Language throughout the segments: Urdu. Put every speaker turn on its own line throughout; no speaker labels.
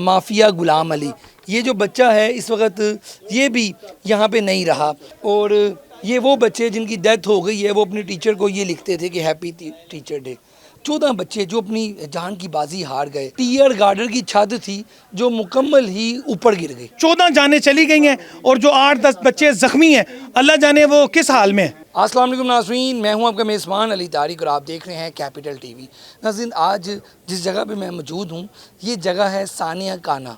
مافیا غلام علی، یہ جو بچہ ہے اس وقت یہ بھی یہاں پہ نہیں رہا، اور یہ وہ بچے جن کی ڈیتھ ہو گئی ہے، وہ اپنے ٹیچر کو یہ لکھتے تھے کہ ہیپی ٹیچر ڈے۔ 14 بچے جو اپنی جان کی بازی ہار گئے۔ ٹیئر گارڈر کی چھت تھی جو مکمل ہی اوپر گر گئی۔
14 جانیں چلی گئی ہیں اور جو 8-10 بچے زخمی ہیں، اللہ جانے وہ کس حال میں ہیں۔
السلام علیکم ناظرین، میں ہوں آپ کا میزبان علی طارق اور آپ دیکھ رہے ہیں کیپٹل ٹی وی۔ ناظرین، آج جس جگہ پہ میں موجود ہوں یہ جگہ ہے ثانیہ کانا۔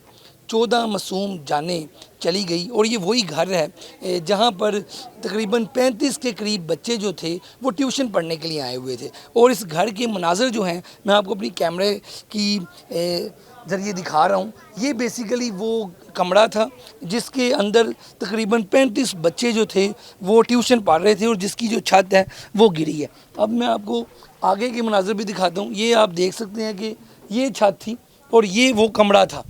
14 معصوم جانیں چلی گئی، اور یہ وہی گھر ہے جہاں پر تقریباً 35 کے قریب بچے جو تھے وہ ٹیوشن پڑھنے کے لیے آئے ہوئے تھے، اور اس گھر کے مناظر جو ہیں میں آپ کو اپنی کیمرے کی ذریعے دکھا رہا ہوں۔ یہ بیسیکلی وہ کمرہ تھا جس کے اندر تقریباً 35 بچے جو تھے وہ ٹیوشن پڑھ رہے تھے، اور جس کی جو چھت ہے وہ گری ہے۔ اب میں آپ کو آگے کے مناظر بھی دکھاتا ہوں۔ یہ آپ دیکھ سکتے ہیں کہ یہ چھت تھی اور یہ وہ کمرہ تھا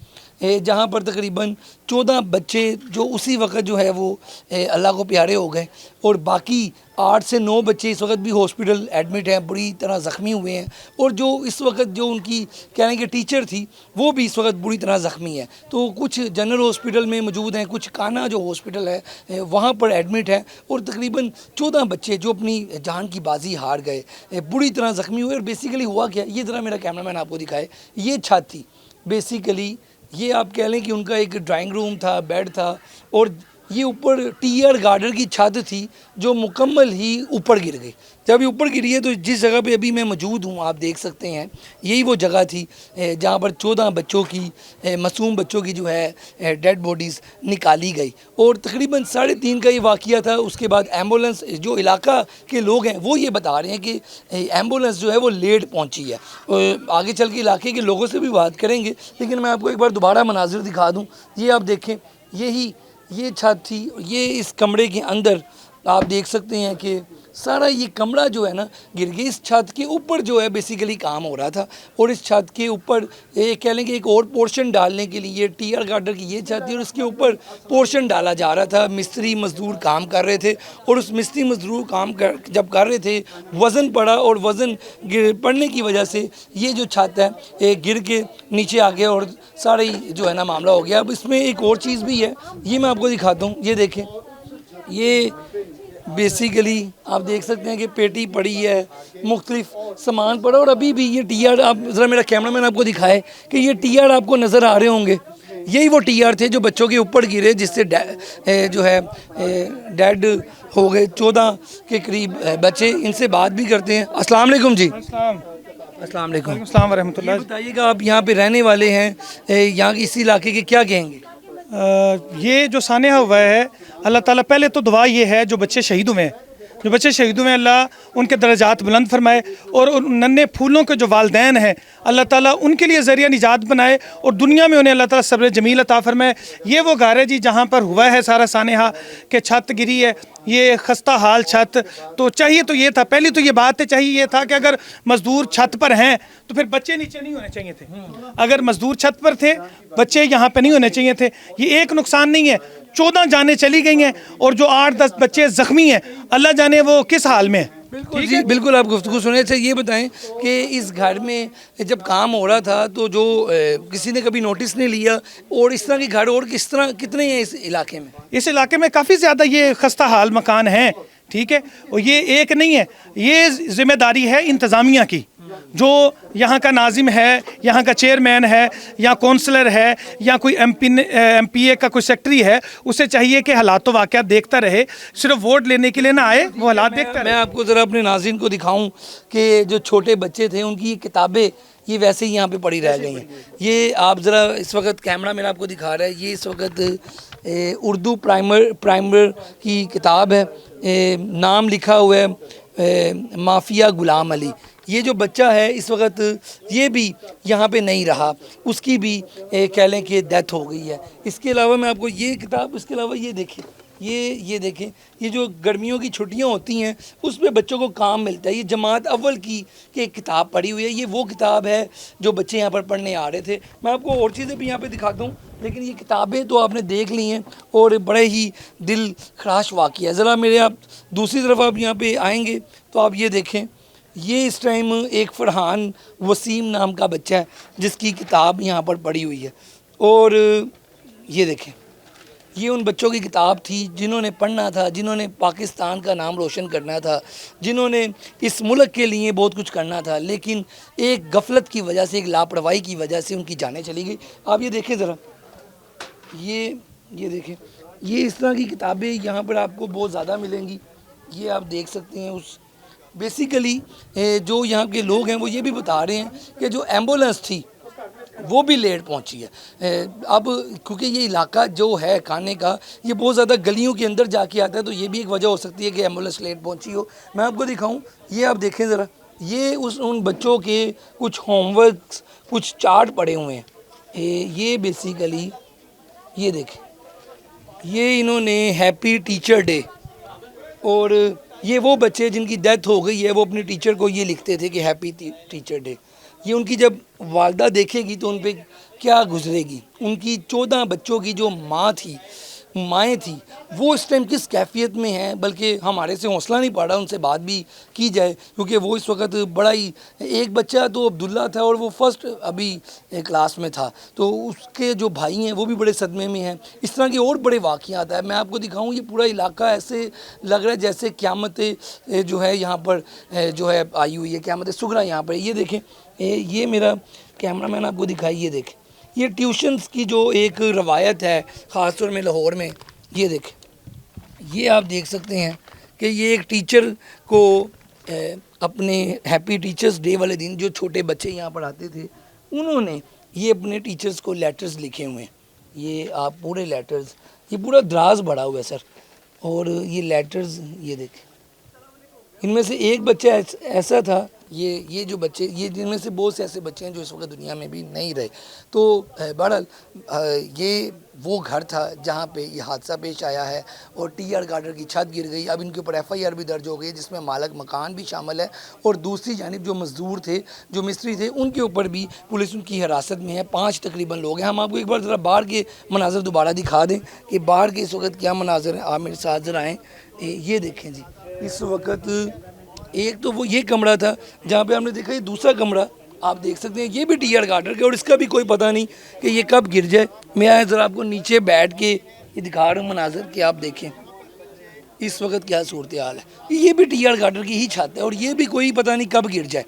جہاں پر تقریباً 14 بچے جو اسی وقت جو ہے وہ اللہ کو پیارے ہو گئے، اور باقی 8 سے 9 بچے اس وقت بھی ہاسپٹل ایڈمٹ ہیں، بری طرح زخمی ہوئے ہیں، اور جو اس وقت جو ان کی کہنے کہ ٹیچر تھی وہ بھی اس وقت بری طرح زخمی ہے۔ تو کچھ جنرل ہاسپٹل میں موجود ہیں، کچھ کانا جو ہاسپٹل ہے وہاں پر ایڈمٹ ہے، اور تقریباً 14 بچے جو اپنی جان کی بازی ہار گئے، بری طرح زخمی ہوئے۔ اور بیسیکلی ہوا کیا، یہ ذرا میرا کیمرہ مین آپ کو دکھائے، یہ چھت تھی بیسیکلی، یہ آپ کہہ لیں کہ ان کا ایک ڈرائنگ روم تھا، بیڈ تھا، اور یہ اوپر ٹیئر گارڈر کی چھت تھی جو مکمل ہی اوپر گر گئی۔ جب یہ اوپر گری ہے تو جس جگہ پہ ابھی میں موجود ہوں آپ دیکھ سکتے ہیں یہی وہ جگہ تھی جہاں پر 14 بچوں کی معصوم بچوں کی جو ہے ڈیڈ باڈیز نکالی گئی، اور تقریباً 3:30 کا یہ واقعہ تھا۔ اس کے بعد ایمبولنس، جو علاقہ کے لوگ ہیں وہ یہ بتا رہے ہیں کہ ایمبولنس جو ہے وہ لیٹ پہنچی ہے۔ آگے چل کے علاقے کے لوگوں سے بھی بات کریں گے، لیکن میں آپ کو ایک بار دوبارہ مناظر دکھا دوں۔ یہ آپ دیکھیں، یہ چھت تھی، یہ اس کمرے کے اندر آپ دیکھ سکتے ہیں کہ سارا یہ کمرہ جو ہے نا گر گیا۔ اس چھت کے اوپر جو ہے بیسیکلی کام ہو رہا تھا، اور اس چھت کے اوپر کہہ لیں کہ ایک اور پورشن ڈالنے کے لیے ٹیئر گارڈر کی یہ چھت تھی، اور اس کے اوپر پورشن ڈالا جا رہا تھا۔ مستری مزدور کام کر رہے تھے، اور اس مستری مزدور کام جب کر رہے تھے وزن پڑا، اور وزن پڑنے کی وجہ سے یہ جو چھت ہے گر کے نیچے آ گیا، اور سارا جو ہے نا معاملہ ہو گیا۔ اب اس میں ایک اور چیز بھی ہے، یہ میں آپ کو دکھاتا ہوں۔ یہ دیکھیں، یہ بیسیکلی آپ دیکھ سکتے ہیں کہ پیٹی پڑی ہے، مختلف سامان پڑا، اور ابھی بھی یہ ٹی آر، آپ ذرا میرا کیمرہ مین آپ کو دکھائے کہ یہ ٹی آر آپ کو نظر آ رہے ہوں گے، یہی وہ ٹی آر تھے جو بچوں کے اوپر گرے، جس سے جو ہے ڈیڈ ہو گئے 14 کے قریب بچے۔ ان سے بات بھی کرتے ہیں۔ السلام علیکم جی۔ السلام علیکم۔
السلام ورحمۃ اللہ۔
بتائیے گا، آپ یہاں پہ رہنے والے ہیں، یہاں اس علاقے کے، کیا کہیں گے؟
یہ جو سانحہ ہوا ہے، اللہ تعالیٰ پہلے تو دعا یہ ہے جو بچے شہید ہوئے ہیں، اللہ ان کے درجات بلند فرمائے، اور ان ننھے پھولوں کے جو والدین ہیں اللہ تعالیٰ ان کے لیے ذریعہ نجات بنائے، اور دنیا میں انہیں اللہ تعالیٰ صبر جمیل عطا فرمائے۔ یہ وہ گھر ہے جی جہاں پر ہوا ہے سارا سانحہ کہ چھت گری ہے، یہ خستہ حال چھت۔ تو چاہیے تو یہ تھا، پہلی تو یہ بات ہے، چاہیے یہ تھا کہ اگر مزدور چھت پر ہیں تو پھر بچے نیچے نہیں ہونے چاہیے تھے۔ اگر مزدور چھت پر تھے، بچے یہاں پہ نہیں ہونے چاہیے تھے۔ یہ ایک نقصان نہیں ہے، 14 جانیں چلی گئی ہیں، اور جو 8-10 بچے زخمی ہیں، اللہ جانے وہ کس حال میں ہیں۔
بالکل جی، بالکل آپ گفتگو سنیں۔ اچھا یہ بتائیں کہ اس گھر میں جب کام ہو رہا تھا تو جو کسی نے کبھی نوٹس نہیں لیا، اور اس طرح کے گھر اور کتنے ہیں اس علاقے میں؟
اس علاقے میں کافی زیادہ یہ خستہ حال مکان ہیں، ٹھیک ہے، اور یہ ایک نہیں ہے، یہ ذمہ داری ہے انتظامیہ کی۔ جو یہاں کا ناظم ہے، یہاں کا چیئرمین ہے، یا کونسلر ہے، یا کوئی ایم پی اے کا کوئی سیکٹری ہے، اسے چاہیے کہ حالات و واقعات دیکھتا رہے، صرف ووٹ لینے کے لیے نہ آئے، وہ حالات دیکھتا رہے۔
میں آپ کو ذرا اپنے ناظرین کو دکھاؤں کہ جو چھوٹے بچے تھے ان کی کتابیں یہ ویسے ہی یہاں پہ پڑی رہ گئی ہیں۔ یہ آپ ذرا اس وقت کیمرہ میرا آپ کو دکھا رہا ہے، یہ اس وقت اردو پرائمر کی کتاب ہے، نام لکھا ہوا ہے مافیا غلام علی۔ یہ جو بچہ ہے اس وقت یہ بھی یہاں پہ نہیں رہا، اس کی بھی کہہ لیں کہ ڈیتھ ہو گئی ہے۔ اس کے علاوہ میں آپ کو یہ کتاب، اس کے علاوہ یہ دیکھیں، یہ دیکھیں، یہ جو گرمیوں کی چھٹیاں ہوتی ہیں اس پہ بچوں کو کام ملتا ہے۔ یہ جماعت اول کی ایک کتاب پڑھی ہوئی ہے، یہ وہ کتاب ہے جو بچے یہاں پر پڑھنے آ رہے تھے۔ میں آپ کو اور چیزیں بھی یہاں پہ دکھاتا ہوں، لیکن یہ کتابیں تو آپ نے دیکھ لی ہیں، اور بڑے ہی دل خراش واقعہ ہے۔ ذرا میرے آپ دوسری طرف آپ یہاں پہ آئیں گے تو آپ یہ دیکھیں، یہ اس ٹائم ایک فرحان وسیم نام کا بچہ ہے جس کی کتاب یہاں پر پڑھی ہوئی ہے، اور یہ دیکھیں یہ ان بچوں کی کتاب تھی جنہوں نے پڑھنا تھا, جنہوں نے پاکستان کا نام روشن کرنا تھا, جنہوں نے اس ملک کے لیے بہت کچھ کرنا تھا, لیکن ایک غفلت کی وجہ سے, ایک لاپرواہی کی وجہ سے ان کی جانیں چلی گئی. آپ یہ دیکھیں ذرا, یہ دیکھیں, یہ اس طرح کی کتابیں یہاں پر آپ کو بہت زیادہ ملیں گی. یہ آپ دیکھ سکتے ہیں. بیسیکلی جو یہاں کے لوگ ہیں وہ یہ بھی بتا رہے ہیں کہ جو ایمبولینس تھی وہ بھی لیٹ پہنچی ہے. اب کیونکہ یہ علاقہ جو ہے کھانے کا یہ بہت زیادہ گلیوں کے اندر جا کے آتا ہے, تو یہ بھی ایک وجہ ہو سکتی ہے کہ ایمبولینس لیٹ پہنچی ہو. میں آپ کو دکھاؤں, یہ آپ دیکھیں ذرا, یہ ان بچوں کے کچھ ہوم ورکس, کچھ چارٹ پڑے ہوئے ہیں. یہ بیسیکلی یہ دیکھیں, یہ انہوں نے ہیپی ٹیچر ڈے, اور یہ وہ بچے جن کی ڈیتھ ہو گئی ہے وہ اپنی ٹیچر کو یہ لکھتے تھے کہ ہیپی ٹیچر ڈے. یہ ان کی جب والدہ دیکھے گی تو ان پہ کیا گزرے گی. ان کی 14 بچوں کی جو مائیں تھیں وہ اس ٹائم کس کیفیت میں ہیں, بلکہ ہمارے سے حوصلہ نہیں پڑ رہا ان سے بات بھی کی جائے, کیونکہ وہ اس وقت بڑا ہی, ایک بچہ تو عبداللہ تھا اور وہ فرسٹ ابھی کلاس میں تھا, تو اس کے جو بھائی ہیں وہ بھی بڑے صدمے میں ہیں. اس طرح کے اور بڑے واقعات ہیں. میں آپ کو دکھاؤں, یہ پورا علاقہ ایسے لگ رہا ہے جیسے قیامت جو ہے یہاں پر جو ہے آئی ہوئی ہے, قیامت صغریٰ یہاں پر. یہ دیکھیں, یہ میرا کیمرہ مین آپ کو دکھائی, یہ دیکھیں, یہ ٹیوشنز کی جو ایک روایت ہے خاص طور میں لاہور میں. یہ دیکھیں, یہ آپ دیکھ سکتے ہیں کہ یہ ایک ٹیچر کو اپنے ہیپی ٹیچرز ڈے والے دن جو چھوٹے بچے یہاں پر آتے تھے انہوں نے یہ اپنے ٹیچرز کو لیٹرز لکھے ہوئے ہیں. یہ آپ پورے لیٹرز, یہ پورا دراز بڑا ہوا ہے سر, اور یہ لیٹرز یہ دیکھیں. ان میں سے ایک بچہ ایسا تھا, یہ جو بچے, یہ جن میں سے بہت سے ایسے بچے ہیں جو اس وقت دنیا میں بھی نہیں رہے. تو بہرحال یہ وہ گھر تھا جہاں پہ یہ حادثہ پیش آیا ہے, اور ٹی آر گارڈر کی چھت گر گئی. اب ان کے اوپر ایف آئی آر بھی درج ہو گئی جس میں مالک مکان بھی شامل ہے, اور دوسری جانب جو مزدور تھے, جو مستری تھے, ان کے اوپر بھی پولیس ان کی حراست میں ہے. 5 تقریباً لوگ ہیں. ہم آپ کو ایک بار ذرا باہر کے مناظر دوبارہ دکھا دیں کہ باہر کے اس وقت کیا مناظر ہیں. آپ میرے ساتھ ذرا آئیں. یہ دیکھیں جی, اس وقت ایک تو وہ یہ کمرہ تھا جہاں پہ ہم نے دیکھا, یہ دوسرا کمرہ آپ دیکھ سکتے ہیں, یہ بھی ٹی آر گارڈر کے, اور اس کا بھی کوئی پتہ نہیں کہ یہ کب گر جائے. میں آیا ذرا آپ کو نیچے بیٹھ کے یہ دکھا رہا ہوں مناظر کہ آپ دیکھیں اس وقت کیا صورتحال ہے. یہ بھی ٹی آر گارڈر کی ہی چھت ہے, اور یہ بھی کوئی پتہ نہیں کب گر جائے.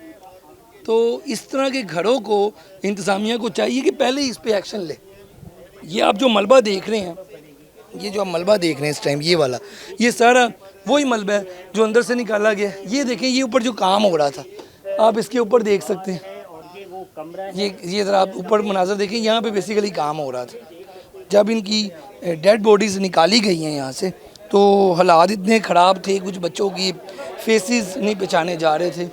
تو اس طرح کے گھروں کو انتظامیہ کو چاہیے کہ پہلے ہی اس پہ ایکشن لے. یہ آپ جو ملبہ دیکھ رہے ہیں, یہ جو آپ ملبہ دیکھ رہے ہیں اس ٹائم, یہ والا, یہ سارا وہی ملبہ ہے جو اندر سے نکالا گیا. یہ دیکھیں, یہ اوپر جو کام ہو رہا تھا آپ اس کے اوپر دیکھ سکتے ہیں. یہ ذرا آپ اوپر مناظر دیکھیں, یہاں پہ بیسیکلی کام ہو رہا تھا. جب ان کی ڈیڈ باڈیز نکالی گئی ہیں یہاں سے تو حالات اتنے خراب تھے, کچھ بچوں کی فیسز نہیں پہچانے جا رہے تھے.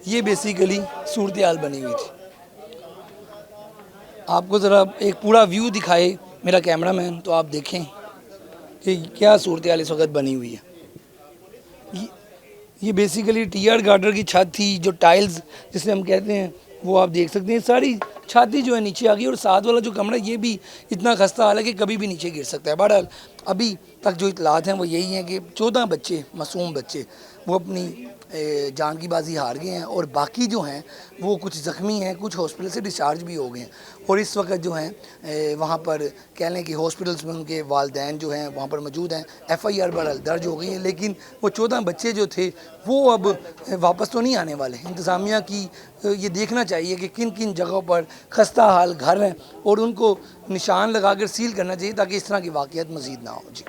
یہ بیسیکلی صورتحال بنی ہوئی تھی. آپ کو ذرا ایک پورا ویو دکھائے میرا کیمرہ مین, تو آپ دیکھیں کہ کیا صورتحال اس وقت بنی ہوئی ہے. یہ بیسیکلی ٹی آر گارڈر کی چھت تھی, جو ٹائلز جسے ہم کہتے ہیں وہ آپ دیکھ سکتے ہیں. ساری چھاتی جو ہے نیچے آ گئی, اور ساتھ والا جو کمرہ یہ بھی اتنا خستہ حال ہے کہ کبھی بھی نیچے گر سکتا ہے. بہرحال ابھی تک جو اطلاعات ہیں وہ یہی ہیں کہ 14 بچے, معصوم بچے, وہ اپنی جان کی بازی ہار گئے ہیں, اور باقی جو ہیں وہ کچھ زخمی ہیں, کچھ ہاسپٹل سے ڈسچارج بھی ہو گئے ہیں. اور اس وقت جو ہیں وہاں پر کہہ لیں کہ ہاسپٹلس میں ان کے والدین جو ہیں وہاں پر موجود ہیں. ایف آئی آر بہرحال درج ہو گئی ہیں, لیکن وہ 14 بچے جو تھے وہ اب واپس تو نہیں آنے والے. انتظامیہ کی یہ دیکھنا چاہیے کہ کن کن جگہوں پر خستہ حال گھر ہیں, اور ان کو نشان لگا کر سیل کرنا چاہیے تاکہ اس طرح کی واقعات مزید نہ ہو. جی.